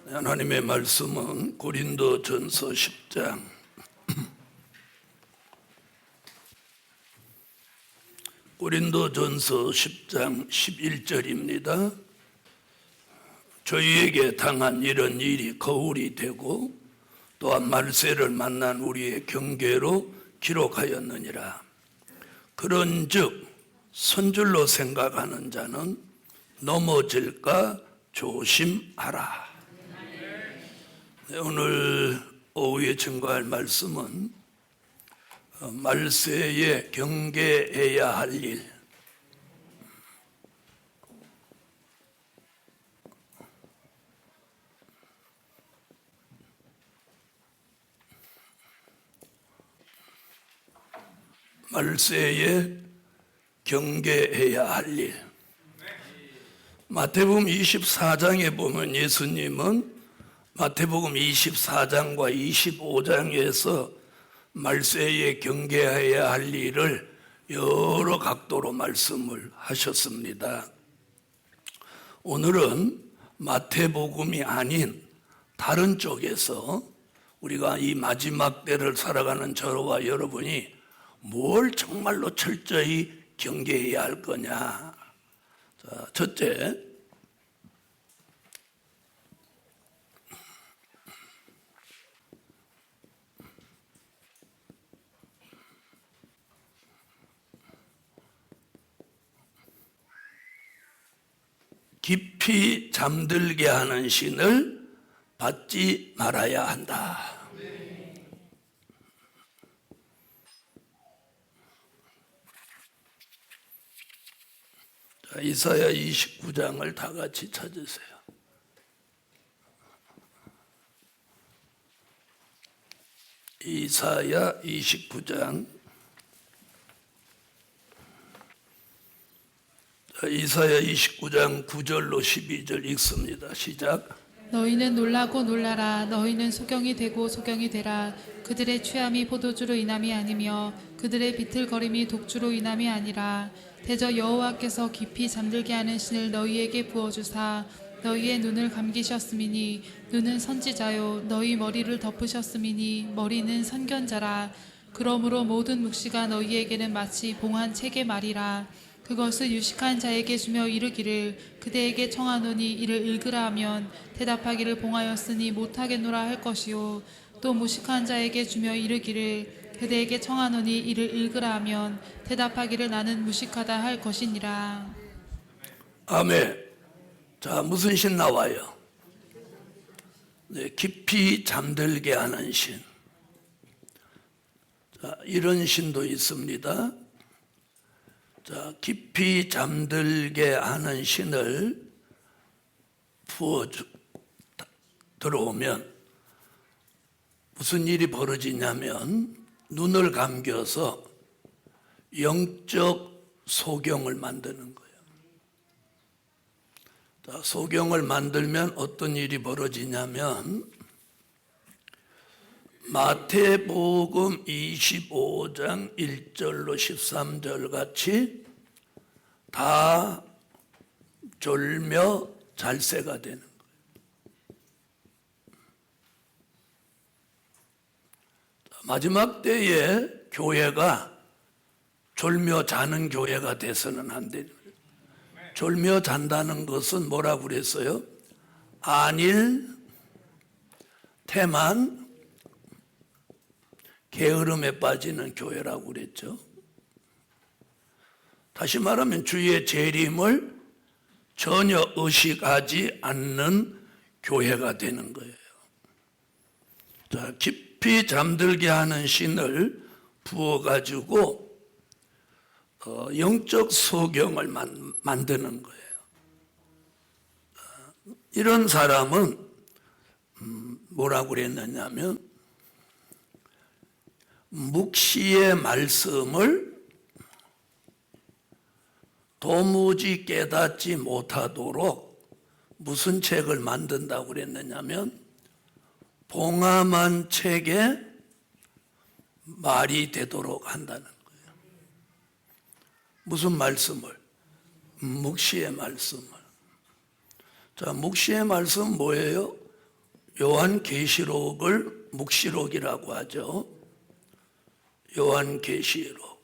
하나님의 말씀은 고린도전서 10장 11절입니다. 저희에게 당한 이런 일이 거울이 되고 또한 말세를 만난 우리의 경계로 기록하였느니라. 그런즉 선줄로 생각하는 자는 넘어질까 조심하라. 오늘 오후에 증거할 말씀은 말세에 경계해야 할 일. 말세에 경계해야 할 일. 마태복음 24장에 보면 예수님은 마태복음 24장과 25장에서 말세에 경계해야 할 일을 여러 각도로 말씀을 하셨습니다. 오늘은 마태복음이 아닌 다른 쪽에서 우리가 이 마지막 때를 살아가는 저와 여러분이 뭘 정말로 철저히 경계해야 할 거냐. 자, 첫째, 깊이 잠들게 하는 신을 받지 말아야 한다. 자, 이사야 29장을 다 같이 찾으세요. 이사야 29장. 이사야 29장 9절로 12절 읽습니다. 시작. 너희는 놀라고 놀라라. 너희는 소경이 되고 소경이 되라. 그들의 취함이 포도주로 인함이 아니며 그들의 비틀거림이 독주로 인함이 아니라 대저 여호와께서 깊이 잠들게 하는 신을 너희에게 부어주사 너희의 눈을 감기셨음이니 눈은 선지자요 너희 머리를 덮으셨음이니 머리는 선견자라. 그러므로 모든 묵시가 너희에게는 마치 봉한 책의 말이라. 그것을 유식한 자에게 주며 이르기를 그대에게 청하노니 이를 읽으라 하면 대답하기를 봉하였으니 못하겠노라 할 것이요 또 무식한 자에게 주며 이르기를 그대에게 청하노니 이를 읽으라 하면 대답하기를 나는 무식하다 할 것이니라. 아멘. 자, 무슨 신 나와요? 네, 깊이 잠들게 하는 신. 자, 이런 신도 있습니다. 자, 깊이 잠들게 하는 신을 들어오면 무슨 일이 벌어지냐면 눈을 감겨서 영적 소경을 만드는 거예요. 자, 소경을 만들면 어떤 일이 벌어지냐면 마태복음 25장 1절로 13절 같이 다 졸며 잘세가 되는 거예요. 마지막 때에 교회가 졸며 자는 교회가 돼서는 안 돼요. 졸며 잔다는 것은 뭐라고 그랬어요? 안일, 태만, 게으름에 빠지는 교회라고 그랬죠. 다시 말하면 주의 재림을 전혀 의식하지 않는 교회가 되는 거예요. 자, 깊이 잠들게 하는 신을 부어가지고 영적 소경을 만드는 거예요. 이런 사람은 뭐라고 그랬느냐면 묵시의 말씀을 도무지 깨닫지 못하도록 무슨 책을 만든다고 그랬느냐면 봉함한 책에 말이 되도록 한다는 거예요. 무슨 말씀을? 묵시의 말씀을. 자, 묵시의 말씀은 뭐예요? 요한계시록을 묵시록이라고 하죠. 요한계시록.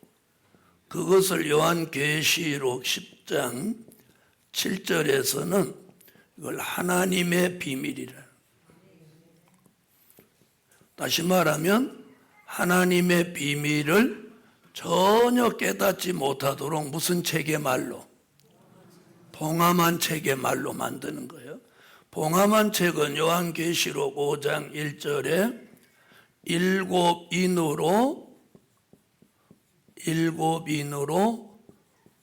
그것을 요한계시록 10장 7절에서는 이걸 하나님의 비밀이라. 다시 말하면 하나님의 비밀을 전혀 깨닫지 못하도록 무슨 책의 말로? 봉함한 책의 말로 만드는 거예요. 봉함한 책은 요한계시록 5장 1절에 일곱 인으로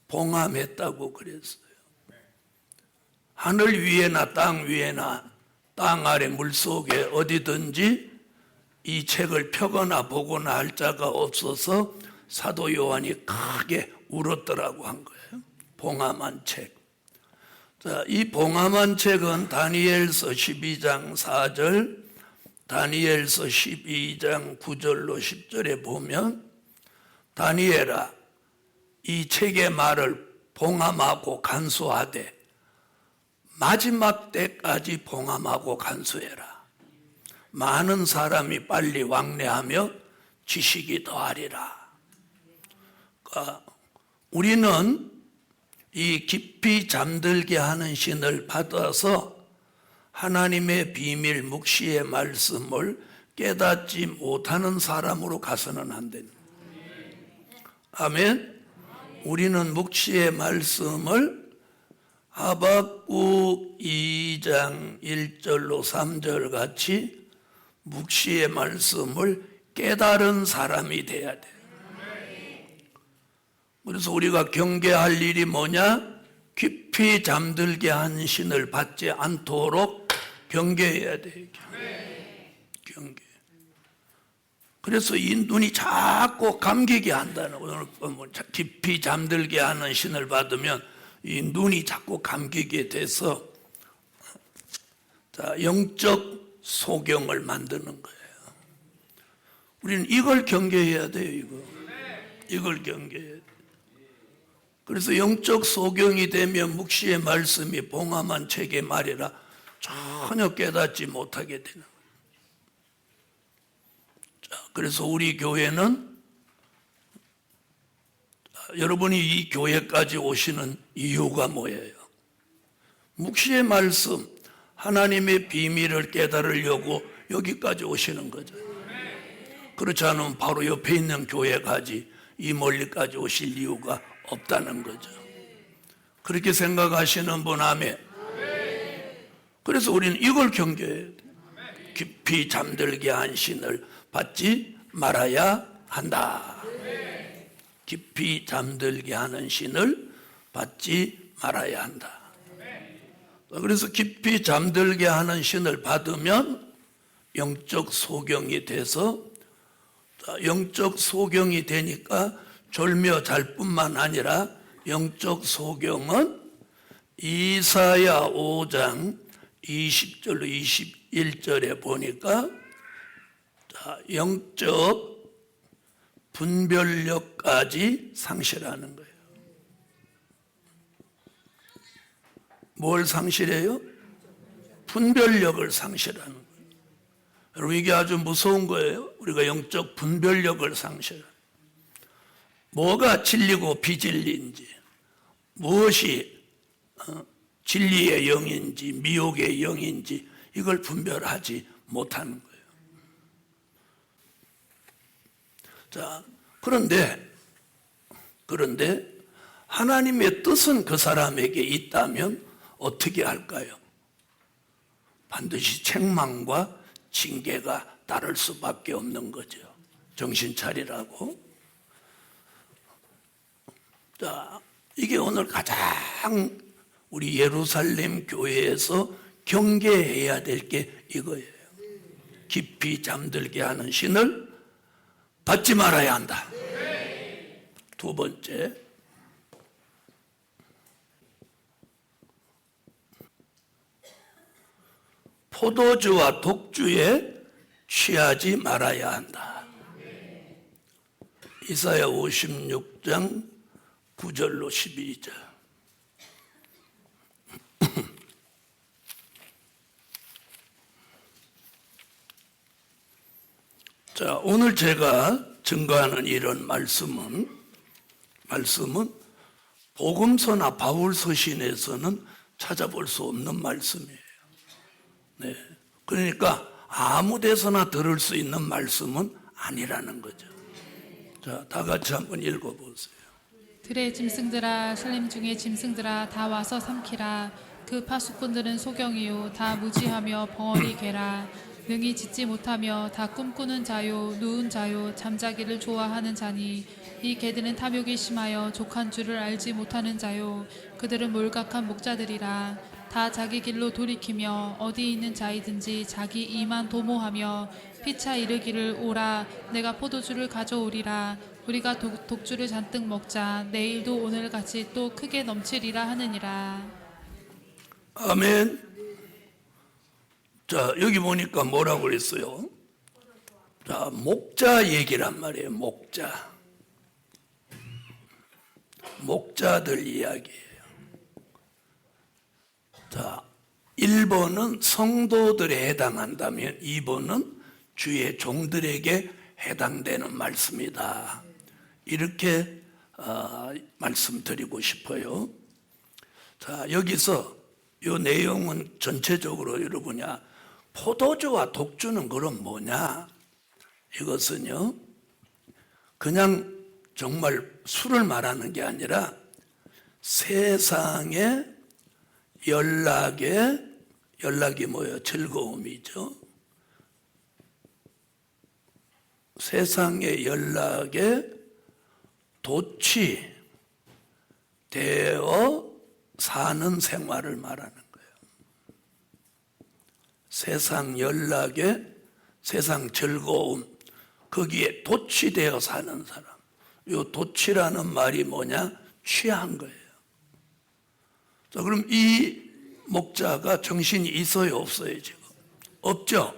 봉함했다고 그랬어요. 하늘 위에나 땅 위에나 땅 아래 물속에 어디든지 이 책을 펴거나 보거나 할 자가 없어서 사도 요한이 크게 울었더라고 한 거예요. 봉함한 책. 자, 이 봉함한 책은 다니엘서 12장 4절, 다니엘서 12장 9절로 10절에 보면 다니엘아 이 책의 말을 봉함하고 간수하되 마지막 때까지 봉함하고 간수해라. 많은 사람이 빨리 왕래하며 지식이 더하리라. 그러니까 우리는 이 깊이 잠들게 하는 신을 받아서 하나님의 비밀 묵시의 말씀을 깨닫지 못하는 사람으로 가서는 안 됩니다. 아멘. 우리는 묵시의 말씀을 하박국 2장 1절로 3절 같이 묵시의 말씀을 깨달은 사람이 돼야 돼. 그래서 우리가 경계할 일이 뭐냐? 깊이 잠들게 한 신을 받지 않도록 경계해야 돼. 경계. 그래서 이 눈이 자꾸 감기게 한다는 거예요. 오늘 깊이 잠들게 하는 신을 받으면 이 눈이 자꾸 감기게 돼서 영적 소경을 만드는 거예요. 우리는 이걸 경계해야 돼요. 이걸 경계해야 돼요. 그래서 영적 소경이 되면 묵시의 말씀이 봉함한 책의 말이라 전혀 깨닫지 못하게 되는 거예요. 자, 그래서 우리 교회는 여러분이 이 교회까지 오시는 이유가 뭐예요? 묵시의 말씀, 하나님의 비밀을 깨달으려고 여기까지 오시는 거죠. 그렇지 않으면 바로 옆에 있는 교회 가지 이 멀리까지 오실 이유가 없다는 거죠. 그렇게 생각하시는 분 아멘. 그래서 우리는 이걸 경계해야 돼. 깊이 잠들게 한 신을 받지 말아야 한다. 깊이 잠들게 하는 신을 받지 말아야 한다. 그래서 깊이 잠들게 하는 신을 받으면 영적 소경이 돼서 영적 소경이 되니까 졸며 잘 뿐만 아니라 영적 소경은 이사야 5장 20절로 21절에 보니까 영적 분별력까지 상실하는 거예요. 뭘 상실해요? 분별력을 상실하는 거예요. 여러분 이게 아주 무서운 거예요. 우리가 영적 분별력을 상실하는 뭐가 진리고 비진리인지, 무엇이 진리의 영인지 미혹의 영인지 이걸 분별하지 못하는 거예요. 자, 그런데 하나님의 뜻은 그 사람에게 있다면 어떻게 할까요? 반드시 책망과 징계가 따를 수밖에 없는 거죠. 정신 차리라고. 자, 이게 오늘 가장 우리 예루살렘 교회에서 경계해야 될 게 이거예요. 깊이 잠들게 하는 신을 받지 말아야 한다. 두 번째, 포도주와 독주에 취하지 말아야 한다. 이사야 56장 9절로 12절. 자, 오늘 제가 증거하는 이런 말씀은 복음서나 바울서신에서는 찾아볼 수 없는 말씀이에요. 네. 그러니까 아무 데서나 들을 수 있는 말씀은 아니라는 거죠. 자, 다 같이 한번 읽어보세요. 들의 짐승들아 살림 중에 짐승들아 다 와서 삼키라. 그 파수꾼들은 소경이요 다 무지하며 벙어리 개라. 능히 짖지 못하며 다 꿈꾸는 자요 누운 자요 잠자기를 좋아하는 자니 이 개들은 탐욕이 심하여 족한 줄을 알지 못하는 자요 그들은 몰각한 목자들이라. 다 자기 길로 돌이키며 어디 있는 자이든지 자기 이만 도모하며 피차 이르기를 오라 내가 포도주를 가져오리라. 우리가 독주를 잔뜩 먹자 내일도 오늘같이 또 크게 넘치리라 하느니라. 아멘. 자, 여기 보니까 뭐라고 그랬어요? 자, 목자 얘기란 말이에요. 목자들 이야기예요. 자, 1번은 성도들에 해당한다면 2번은 주의 종들에게 해당되는 말씀이다. 이렇게 말씀드리고 싶어요. 자, 여기서 이 내용은 전체적으로 여러분이 포도주와 독주는 그럼 뭐냐? 이것은요, 그냥 정말 술을 말하는 게 아니라 세상의 연락이 뭐예요? 즐거움이죠. 세상의 연락에 도취되어 사는 생활을 말하는 거예요. 세상 연락에, 세상 즐거움, 거기에 도취되어 사는 사람. 이 도취라는 말이 뭐냐? 취한 거예요. 자, 그럼 이 목자가 정신이 있어요, 없어요, 지금? 없죠?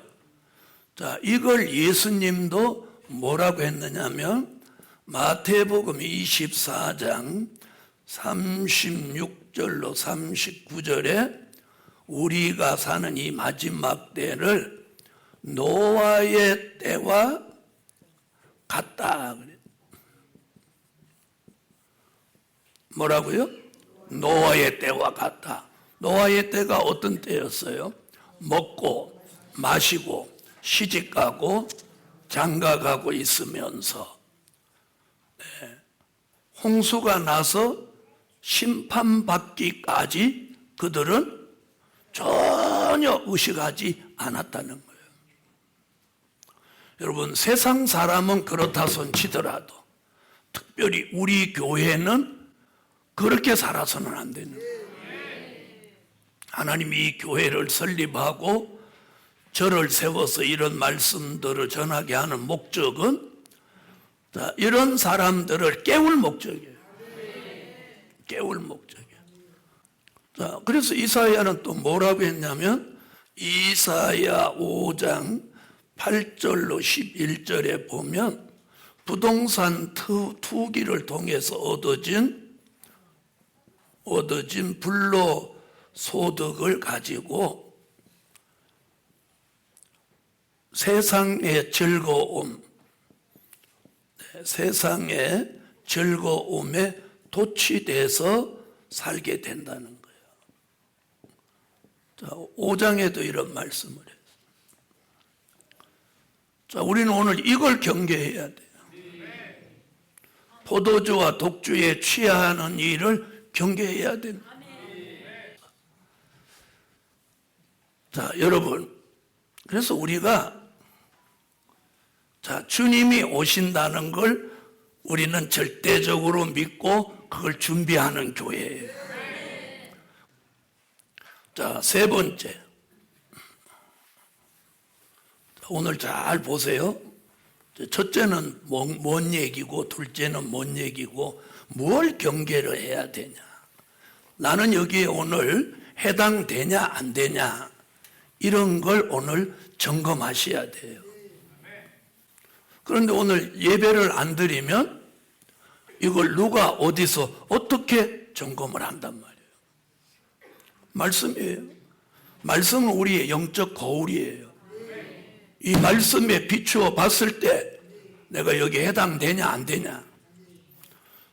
자, 이걸 예수님도 뭐라고 했느냐면, 마태복음 24장 36절로 39절에 우리가 사는 이 마지막 때를 노아의 때와 같다. 뭐라고요? 노아의 때와 같다. 노아의 때가 어떤 때였어요? 먹고 마시고 시집가고 장가가고 있으면서 홍수가 나서 심판받기까지 그들은 전혀 의식하지 않았다는 거예요. 여러분, 세상 사람은 그렇다 손 치더라도 특별히 우리 교회는 그렇게 살아서는 안 되는 거예요. 하나님이 이 교회를 설립하고 저를 세워서 이런 말씀들을 전하게 하는 목적은 이런 사람들을 깨울 목적이에요. 깨울 목적이에요. 자, 그래서 이사야는 또 뭐라고 했냐면 이사야 5장 8절로 11절에 보면 부동산 투기를 통해서 얻어진 불로소득을 가지고 세상의 즐거움에 도취돼서 살게 된다는 거예요. 자, 5장에도 이런 말씀을 해요. 자, 우리는 오늘 이걸 경계해야 돼요. 포도주와 독주에 취하는 일을 경계해야 됩니다. 자, 여러분, 그래서 우리가 주님이 오신다는 걸 우리는 절대적으로 믿고 그걸 준비하는 교회예요. 자, 세 번째. 오늘 잘 보세요. 첫째는 뭔 얘기고 둘째는 뭔 얘기고 뭘 경계를 해야 되냐. 나는 여기에 오늘 해당되냐 안 되냐 이런 걸 오늘 점검하셔야 돼요. 그런데 오늘 예배를 안 드리면 이걸 누가 어디서 어떻게 점검을 한단 말이에요. 말씀이에요. 말씀은 우리의 영적 거울이에요. 이 말씀에 비추어 봤을 때 내가 여기 해당되냐 안 되냐.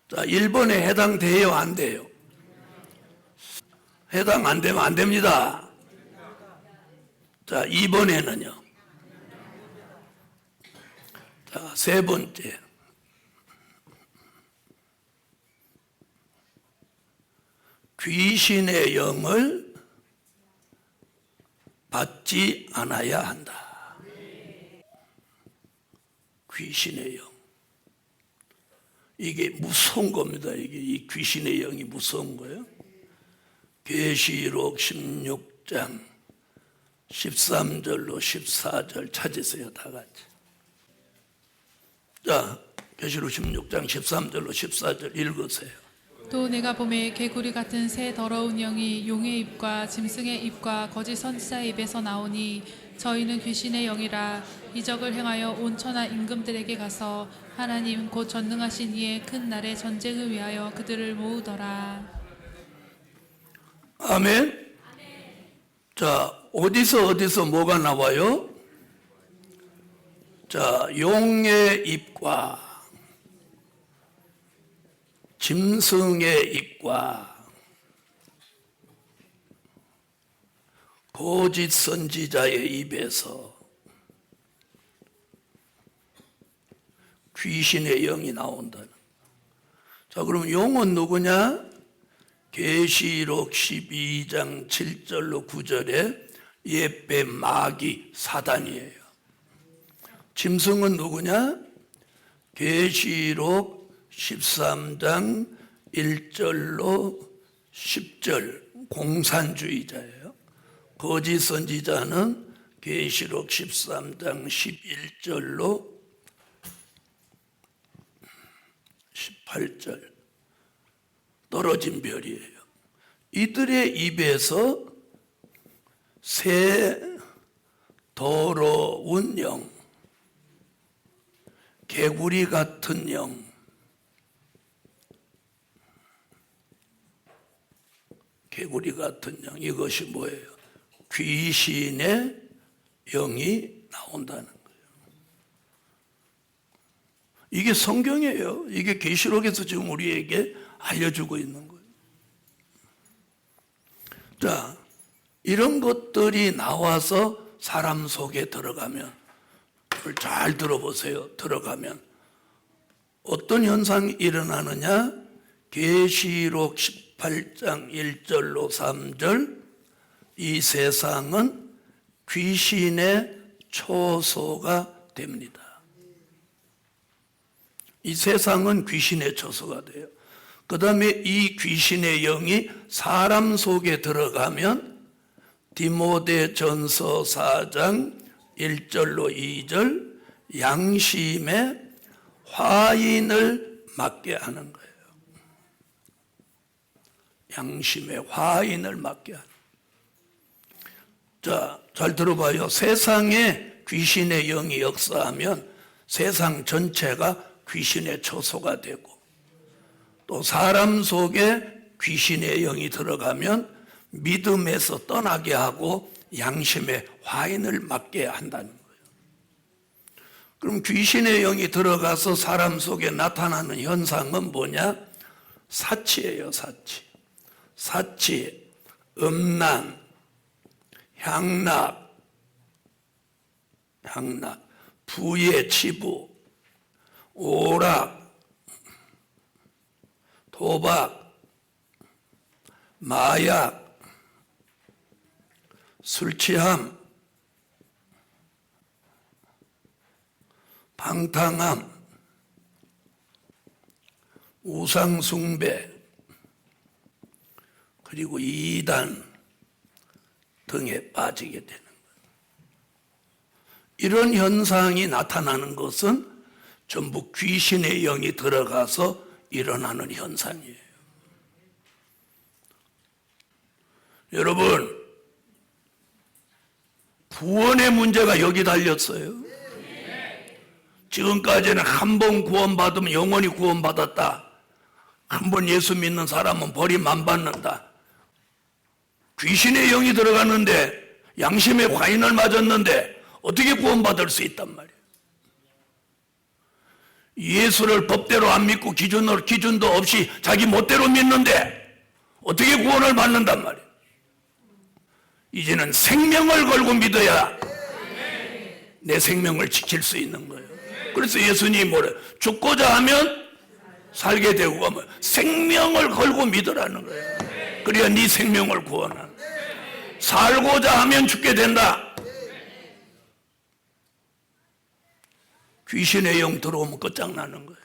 자, 1번에 해당돼요 안 돼요? 해당 안 되면 안 됩니다. 자, 2번에는요. 자, 세 번째. 귀신의 영을 받지 않아야 한다. 귀신의 영. 이게 무서운 겁니다. 이게 이 귀신의 영이 무서운 거예요. 계시록 16장 13절로 14절 찾으세요. 다 같이. 자, 계시록 16장 13절로 14절 읽으세요. 또 내가 보매 개구리 같은 새 더러운 영이 용의 입과 짐승의 입과 거짓 선지자의 입에서 나오니 저희는 귀신의 영이라 이적을 행하여 온 천하 임금들에게 가서 하나님 곧 전능하신 이의 큰 날의 전쟁을 위하여 그들을 모으더라. 아멘. 자, 어디서 뭐가 나와요? 자, 용의 입과 짐승의 입과 거짓 선지자의 입에서 귀신의 영이 나온다는. 자, 그럼 용은 누구냐? 계시록 12장 7절로 9절에 옛뱀 마귀 사단이에요. 짐승은 누구냐? 계시록 13장 1절로 10절 공산주의자예요. 거짓 선지자는 계시록 13장 11절로 18절 떨어진 별이에요. 이들의 입에서 새 더러운 영, 개구리 같은 영, 개구리 같은 영, 이것이 뭐예요? 귀신의 영이 나온다는 거예요. 이게 성경이에요. 이게 계시록에서 지금 우리에게 알려주고 있는 거예요. 자, 이런 것들이 나와서 사람 속에 들어가면, 잘 들어보세요. 들어가면 어떤 현상이 일어나느냐? 계시록 18장 1절로 3절, 이 세상은 귀신의 초소가 됩니다. 이 세상은 귀신의 초소가 돼요. 그 다음에 이 귀신의 영이 사람 속에 들어가면 디모데전서 4장 1절로 2절 양심에 화인을 맞게 하는 거예요. 양심에 화인을 맞게 하는 거예요. 자, 잘 들어봐요. 세상에 귀신의 영이 역사하면 세상 전체가 귀신의 초소가 되고, 또 사람 속에 귀신의 영이 들어가면 믿음에서 떠나게 하고 양심에 화인을 맞게 한다는 거예요. 그럼 귀신의 영이 들어가서 사람 속에 나타나는 현상은 뭐냐? 사치예요, 사치. 사치, 음란, 향락, 부의 치부, 오락, 도박, 마약, 술 취함, 방탕함, 우상숭배, 그리고 이단 등에 빠지게 되는 거예요. 이런 현상이 나타나는 것은 전부 귀신의 영이 들어가서 일어나는 현상이에요. 여러분, 구원의 문제가 여기 달렸어요. 지금까지는 한 번 구원받으면 영원히 구원받았다. 한 번 예수 믿는 사람은 버림 안 받는다. 귀신의 영이 들어갔는데, 양심의 과인을 맞았는데 어떻게 구원받을 수 있단 말이에요? 예수를 법대로 안 믿고 기준도 없이 자기 멋대로 믿는데 어떻게 구원을 받는단 말이에요? 이제는 생명을 걸고 믿어야 내 생명을 지킬 수 있는 거예요. 그래서 예수님이 뭐래? 죽고자 하면 살게 되고 하면 생명을 걸고 믿으라는 거예요. 그래야 네 생명을 구원하는 거예요. 살고자 하면 죽게 된다. 귀신의 영 들어오면 끝장나는 거예요.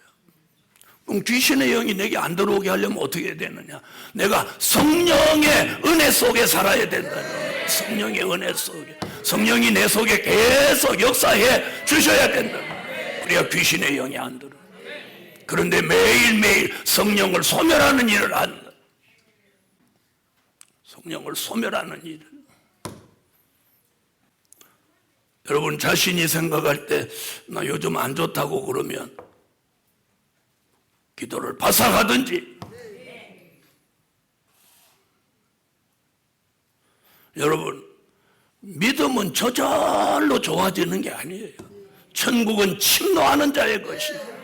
그럼 귀신의 영이 내게 안 들어오게 하려면 어떻게 되느냐? 내가 성령의 은혜 속에 살아야 된다는 거예요. 성령의 은혜 속에. 성령이 내 속에 계속 역사해 주셔야 된다. 그래야 귀신의 영이 안 들어. 그런데 매일매일 성령을 소멸하는 일을 한다. 성령을 소멸하는 일을. 여러분 자신이 생각할 때 나 요즘 안 좋다고 그러면 기도를 바삭하든지, 여러분 믿음은 저절로 좋아지는 게 아니에요. 천국은 침노하는 자의 것이에요.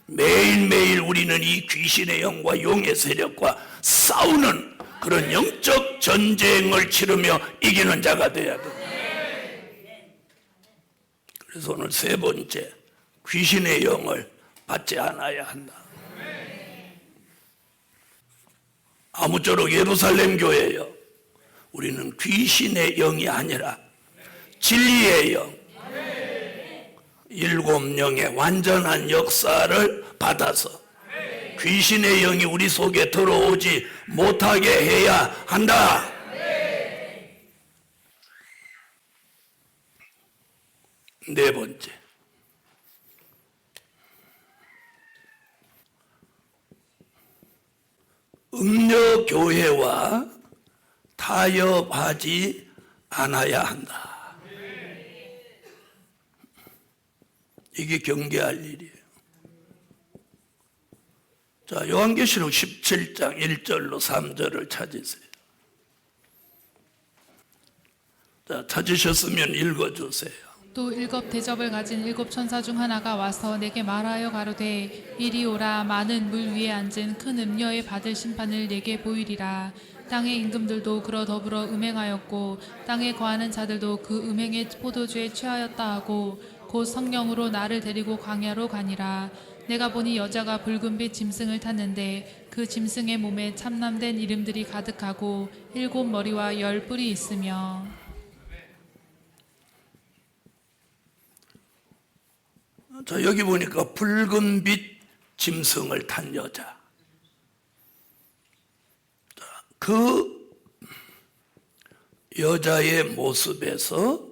매일매일 우리는 이 귀신의 영과 용의 세력과 싸우는 그런 영적 전쟁을 치르며 이기는 자가 되어야 돼요. 그래서 오늘 세 번째, 귀신의 영을 받지 않아야 한다. 아무쪼록 예루살렘 교회요, 우리는 귀신의 영이 아니라 진리의 영, 일곱 영의 완전한 역사를 받아서 귀신의 영이 우리 속에 들어오지 못하게 해야 한다. 네 번째, 음녀교회와 타협하지 않아야 한다. 이게 경계할 일이에요. 자, 요한계시록 17장 1절로 3절을 찾으세요. 자, 찾으셨으면 읽어주세요. 또 일곱 대접을 가진 일곱 천사 중 하나가 와서 내게 말하여 가로되 이리 오라. 많은 물 위에 앉은 큰 음녀의 받을 심판을 내게 보이리라. 땅의 임금들도 그러 더불어 음행하였고 땅에 거하는 자들도 그 음행의 포도주에 취하였다 하고 곧 성령으로 나를 데리고 광야로 가니라. 내가 보니 여자가 붉은빛 짐승을 탔는데 그 짐승의 몸에 참남된 이름들이 가득하고 일곱 머리와 열 뿔이 있으며. 자, 여기 보니까 붉은빛 짐승을 탄 여자. 자, 그 여자의 모습에서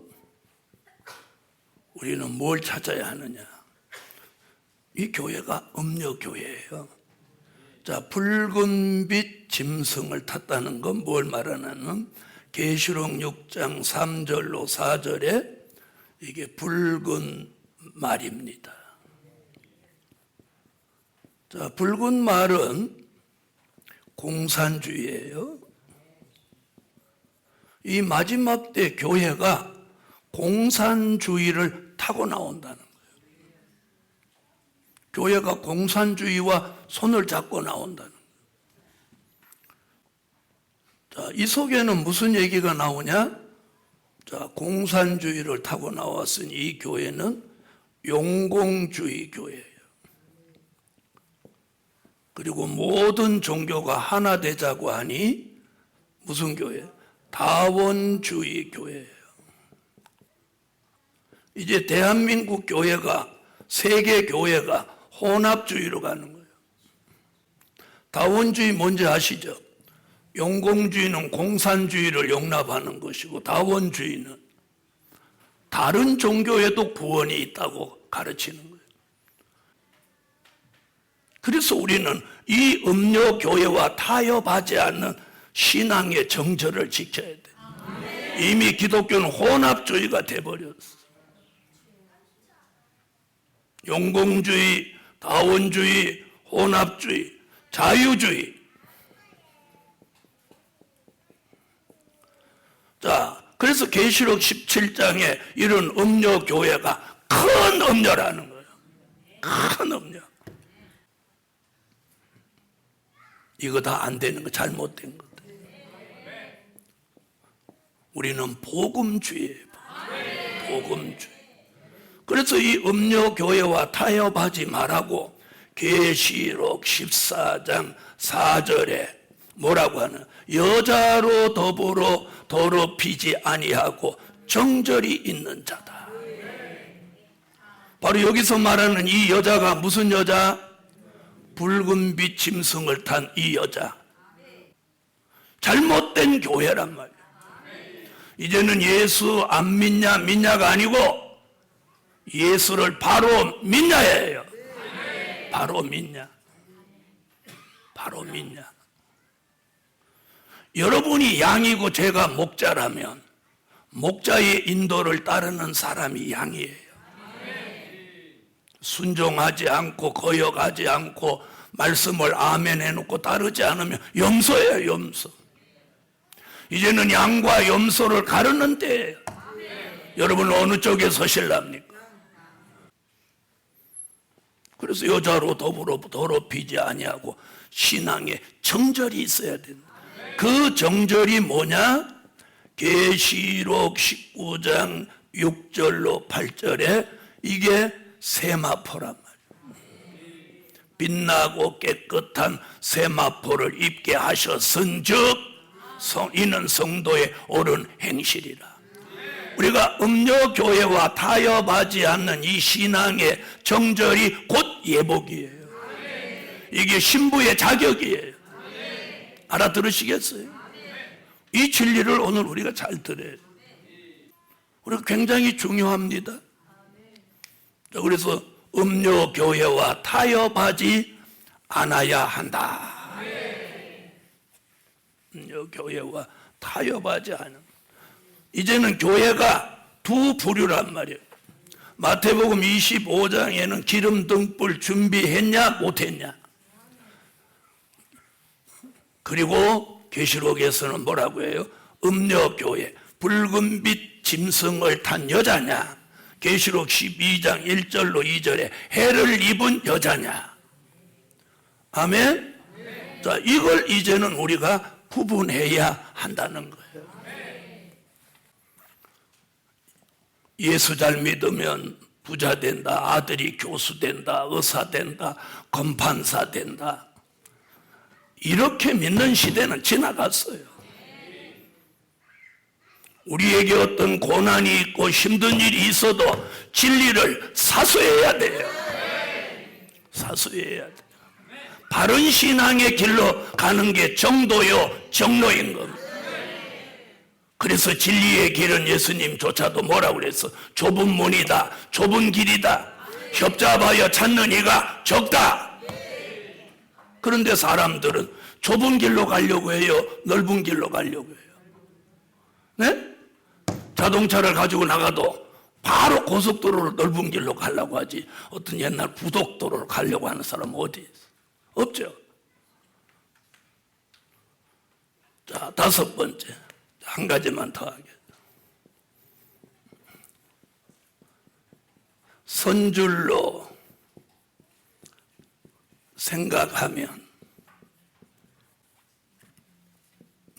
우리는 뭘 찾아야 하느냐? 이 교회가 음녀교회예요. 자, 붉은빛 짐승을 탔다는 건 뭘 말하냐면 계시록 6장 3절로 4절에 이게 붉은 말입니다. 자, 붉은 말은 공산주의예요. 이 마지막 때 교회가 공산주의를 타고 나온다는 거예요. 교회가 공산주의와 손을 잡고 나온다는 거예요. 자, 이 속에는 무슨 얘기가 나오냐? 자, 공산주의를 타고 나왔으니 이 교회는 용공주의 교회예요. 그리고 모든 종교가 하나 되자고 하니 무슨 교회? 다원주의 교회예요. 이제 대한민국 교회가, 세계 교회가 혼합주의로 가는 거예요. 다원주의 뭔지 아시죠? 용공주의는 공산주의를 용납하는 것이고 다원주의는 다른 종교에도 구원이 있다고 가르치는 거예요. 그래서 우리는 이 음녀교회와 타협하지 않는 신앙의 정절을 지켜야 돼. 이미 기독교는 혼합주의가 돼버렸어. 용공주의, 다원주의, 혼합주의, 자유주의. 자, 그래서 계시록 17장에 이런 음녀 교회가 큰 음녀라는 거예요. 큰 음녀. 이거 다 안 되는 거, 잘못된 거. 우리는 복음주의예요. 복음주의. 그래서 이 음녀 교회와 타협하지 말라고 계시록 14장 4절에 뭐라고 하는, 여자로 더불어 더럽히지 아니하고 정절이 있는 자다. 바로 여기서 말하는 이 여자가 무슨 여자? 붉은 빛 짐승을 탄 이 여자. 잘못된 교회란 말이에요. 이제는 예수 안 믿냐 믿냐가 아니고 예수를 바로 믿냐예요. 바로 믿냐. 바로 믿냐. 여러분이 양이고 제가 목자라면 목자의 인도를 따르는 사람이 양이에요. 순종하지 않고 거역하지 않고 말씀을 아멘 해놓고 따르지 않으면 염소예요. 염소. 이제는 양과 염소를 가르는 때예요. 여러분 어느 쪽에 서실랍니까? 그래서 여자로 더불어 더럽히지 아니하고 신앙에 정절이 있어야 된다. 그 정절이 뭐냐? 계시록 19장 6절로 8절에 이게 세마포란 말이에요. 빛나고 깨끗한 세마포를 입게 하셨은즉 이는 성도의 옳은 행실이라. 우리가 음녀교회와 타협하지 않는 이 신앙의 정절이 곧 예복이에요. 이게 신부의 자격이에요. 알아들으시겠어요? 이 진리를 오늘 우리가 잘 들어야 돼요. 우리가 굉장히 중요합니다. 그래서 음녀교회와 타협하지 않아야 한다. 음녀교회와 타협하지 않은. 이제는 교회가 두 부류란 말이에요. 마태복음 25장에는 기름 등불 준비했냐 못했냐. 그리고 계시록에서는 뭐라고 해요? 음녀교회, 붉은빛 짐승을 탄 여자냐, 계시록 12장 1절로 2절에 해를 입은 여자냐. 아멘? 자, 이걸 이제는 우리가 구분해야 한다는 거예요. 예수 잘 믿으면 부자 된다, 아들이 교수 된다, 의사 된다, 검판사 된다. 이렇게 믿는 시대는 지나갔어요. 우리에게 어떤 고난이 있고 힘든 일이 있어도 진리를 사수해야 돼요. 사수해야 돼요. 바른 신앙의 길로 가는 게 정도요, 정로인 겁니다. 그래서 진리의 길은 예수님조차도 뭐라고 그랬어? 좁은 문이다, 좁은 길이다, 협잡하여 찾는 이가 적다. 그런데 사람들은 좁은 길로 가려고 해요? 넓은 길로 가려고 해요? 네? 자동차를 가지고 나가도 바로 고속도로로 넓은 길로 가려고 하지, 어떤 옛날 구독도로로 가려고 하는 사람은 어디 있어? 없죠. 자, 다섯 번째. 한 가지만 더 하겠습니다. 선줄로 생각하면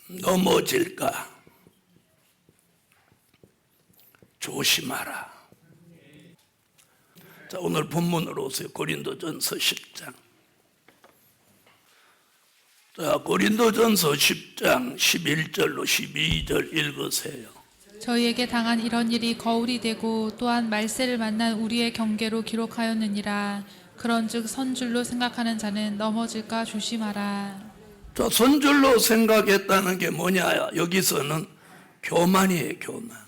넘어질까 조심하라. 자, 오늘 본문으로 오세요. 고린도전서 10장. 자, 고린도전서 10장 11절로 12절 읽으세요. 저희에게 당한 이런 일이 거울이 되고 또한 말세를 만난 우리의 경계로 기록하였느니라. 그런즉 선줄로 생각하는 자는 넘어질까 조심하라. 자, 선줄로 생각했다는 게 뭐냐? 여기서는 교만이에요. 교만.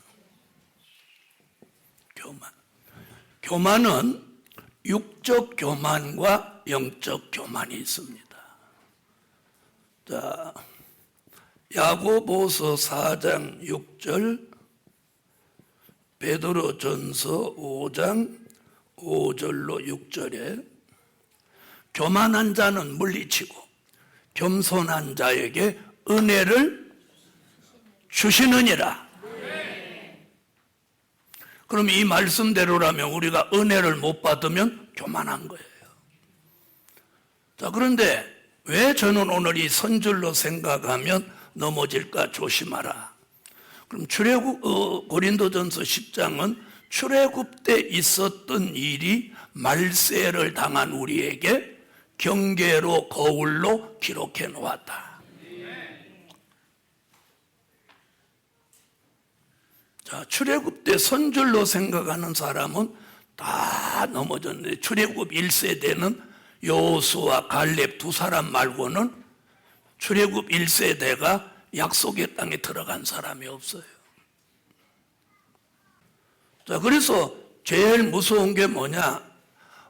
교만은 육적 교만과 영적 교만이 있습니다. 자, 야고보서 4장 6절, 베드로전서 5장 5절로 6절에 교만한 자는 물리치고 겸손한 자에게 은혜를 주시느니라. 그럼 이 말씀대로라면 우리가 은혜를 못 받으면 교만한 거예요. 자, 그런데 왜 저는 오늘 이 선줄로 생각하면 넘어질까 조심하라. 그럼 고린도전서 10장은 출애굽 때 있었던 일이 말세를 당한 우리에게 경계로 거울로 기록해 놓았다. 자, 출애굽 때 선줄로 생각하는 사람은 다 넘어졌는데 출애굽 1세대는 여호수아 갈렙 두 사람 말고는 출애굽 1세대가 약속의 땅에 들어간 사람이 없어요. 자, 그래서 제일 무서운 게 뭐냐?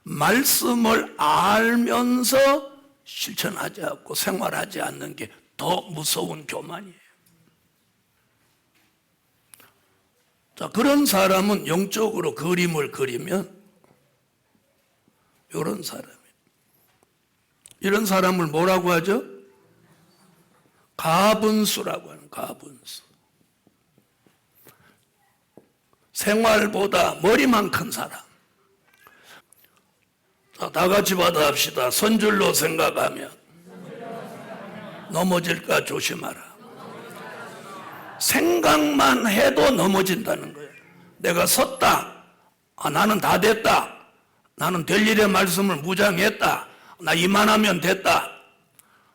말씀을 알면서 실천하지 않고 생활하지 않는 게 더 무서운 교만이에요. 자, 그런 사람은 영적으로 그림을 그리면 이런 사람이에요. 이런 사람을 뭐라고 하죠? 가분수라고 하는 가분수. 생활보다 머리만 큰 사람. 자, 다 같이 받아합시다. 선줄로 생각하면 넘어질까 조심하라. 생각만 해도 넘어진다는 거예요. 내가 섰다. 나는 다 됐다. 나는 될 일의 말씀을 무장했다. 나 이만하면 됐다.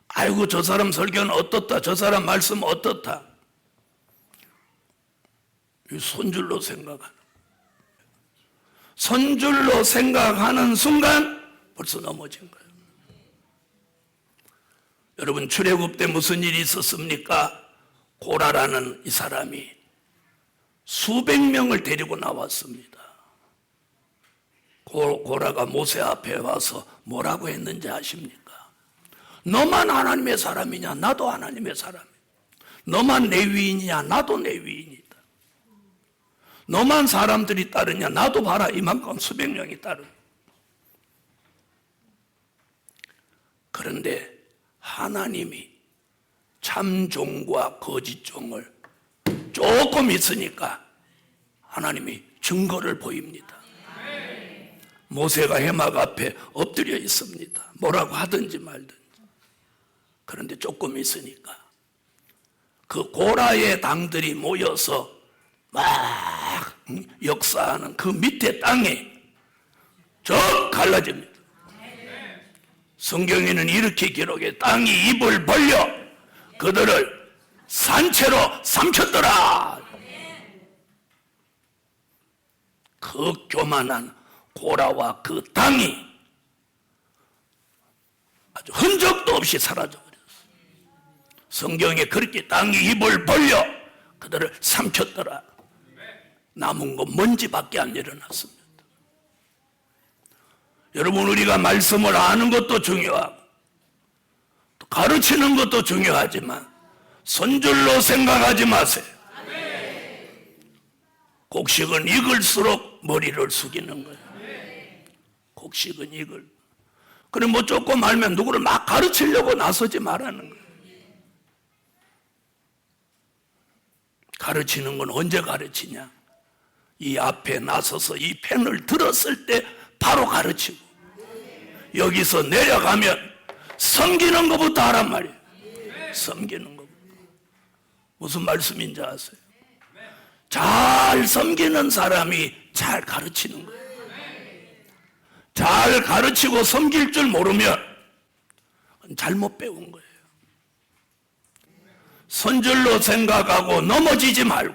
아이고, 저 사람 설교는 어떻다. 저 사람 말씀 어떻다. 선줄로 생각하는. 선줄로 생각하는 순간 벌써 넘어진 거예요. 여러분, 출애굽 때 무슨 일이 있었습니까? 고라라는 이 사람이 수백 명을 데리고 나왔습니다. 고라가 모세 앞에 와서 뭐라고 했는지 아십니까? 너만 하나님의 사람이냐? 나도 하나님의 사람이야. 너만 내 위인이냐? 나도 내 위인이다. 너만 사람들이 따르냐? 나도 봐라, 이만큼 수백 명이 따르. 그런데 하나님이 참종과 거짓종을 조금 있으니까 하나님이 증거를 보입니다. 모세가 해막 앞에 엎드려 있습니다. 뭐라고 하든지 말든지. 그런데 조금 있으니까 그 고라의 당들이 모여서 막 역사하는 그 밑에 땅이 저 갈라집니다. 성경에는 이렇게 기록해. 땅이 입을 벌려 그들을 산채로 삼켰더라. 그 교만한 고라와 그 땅이 아주 흔적도 없이 사라져버렸어요. 성경에 그렇게 땅이 입을 벌려 그들을 삼켰더라. 남은 건 먼지밖에 안 일어났습니다. 여러분, 우리가 말씀을 아는 것도 중요하고 가르치는 것도 중요하지만 선줄로 생각하지 마세요. 곡식은 익을수록 머리를 숙이는 거예요. 곡식은 익을. 그래, 뭐 조금 알면 누구를 막 가르치려고 나서지 말라는 거예요. 가르치는 건 언제 가르치냐? 이 앞에 나서서 이 펜을 들었을 때 바로 가르치고, 여기서 내려가면 섬기는 것부터 하란 말이에요. 섬기는 것부터. 무슨 말씀인지 아세요? 잘 섬기는 사람이 잘 가르치는 거예요. 잘 가르치고 섬길 줄 모르면 잘못 배운 거예요. 선줄로 생각하고 넘어지지 말고,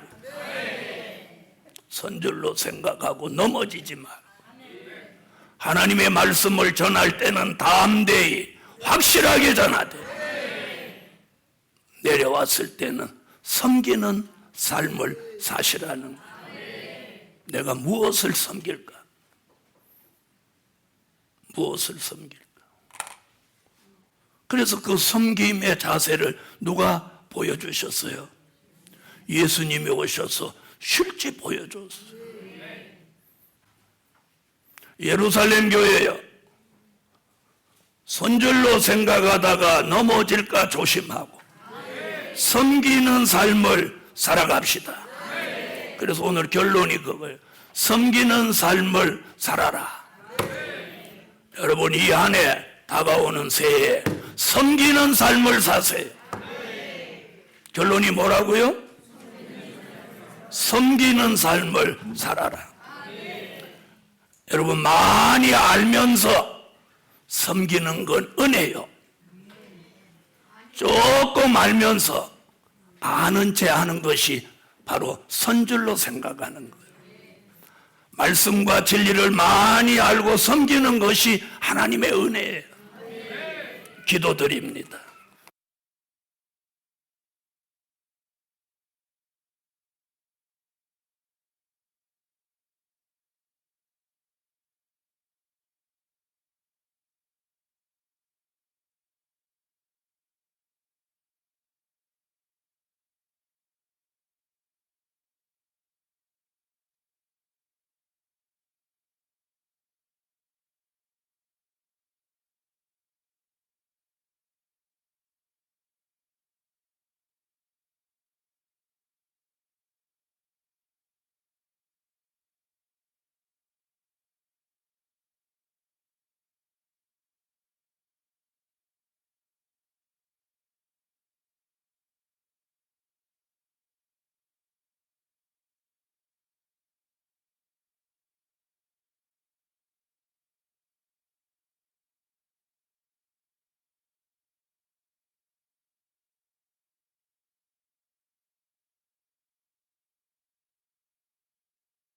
선줄로 생각하고 넘어지지 말고, 하나님의 말씀을 전할 때는 담대히 확실하게 전하되, 내려왔을 때는 섬기는 삶을 사시라는 거예요. 내가 무엇을 섬길까? 무엇을 섬길까? 그래서 그 섬김의 자세를 누가 보여주셨어요? 예수님이 오셔서 실제 보여줬어요. 예루살렘 교회요, 선줄로 생각하다가 넘어질까 조심하고 섬기는 삶을 살아갑시다. 그래서 오늘 결론이 그거예요. 섬기는 삶을 살아라. 여러분, 이 한 해 다가오는 새해 섬기는 삶을 사세요. 결론이 뭐라고요? 섬기는 삶을 살아라. 여러분, 많이 알면서 섬기는 건 은혜요. 조금 알면서 아는 채 하는 것이 바로 선줄로 생각하는 거예요. 말씀과 진리를 많이 알고 섬기는 것이 하나님의 은혜예요. 기도드립니다.